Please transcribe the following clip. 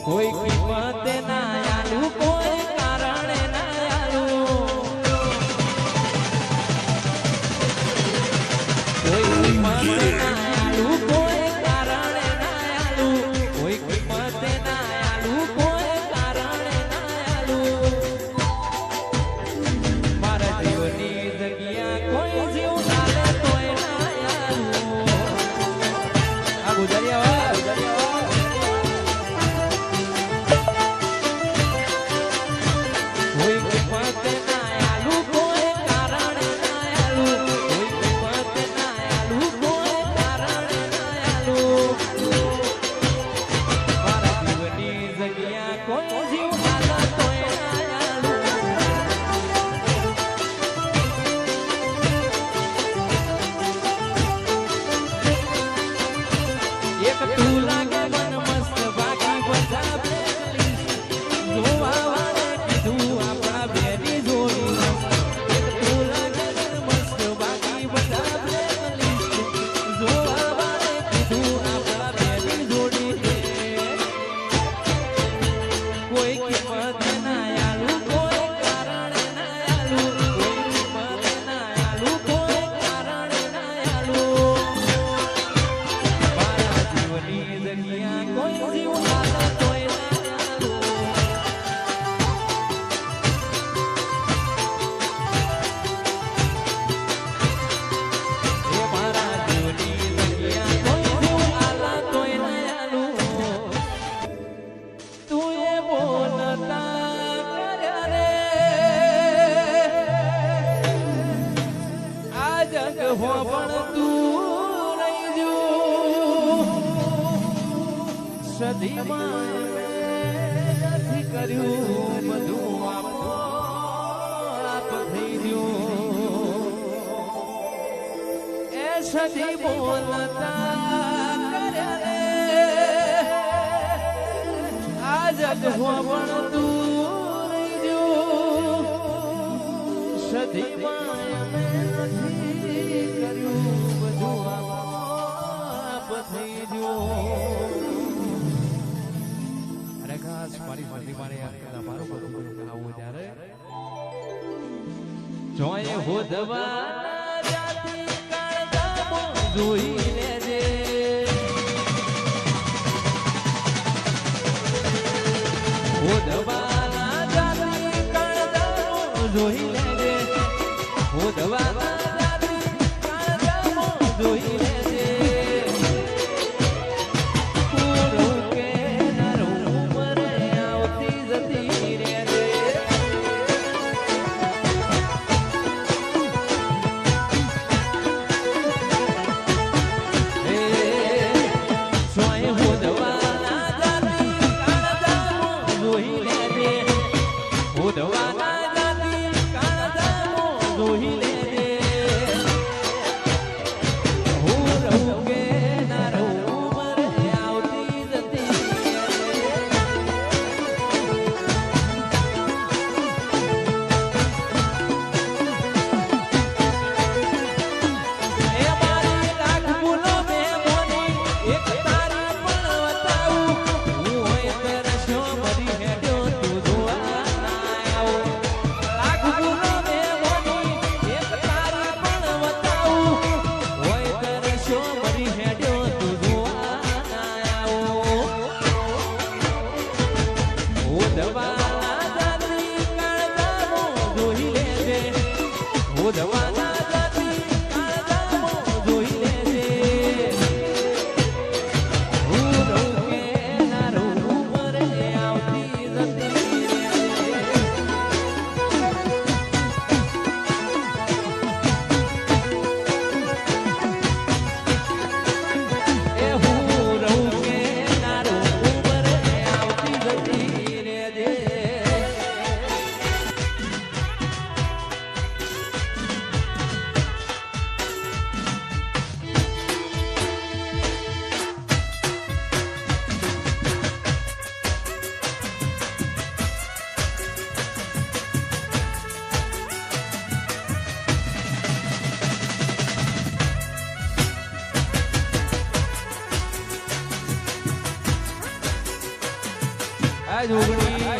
કોઈ કિંમત ના આલું કોઈ કારણે ના આલું કોઈ કિંમત ના આલું કોઈ કારણે ના આલું કોઈ કિંમત ના આલું કોઈ કારણે ના આલું મારા જીવની જગ્યા કોઈ જીવ ચાલે તોય ના આલું આ ગુજરિયા સદીમાં નથી કર્યું બધું આપ થઈ ગયું એ સદી બોલતા કરે આ જગ પણ તું રહી ગયું સદીમાં નથી કર્યું બધું આપ થઈ ગયું મારી મારી મારી મારું બધું આવું ત્યારે જોય હોદવા જાતિ કાળદામો જોઈ લેજે હોદવા જાતિ કાળદામો જોઈ લેજે હોદવા જાતિ કાળદામો જોઈ લેજે જોગણી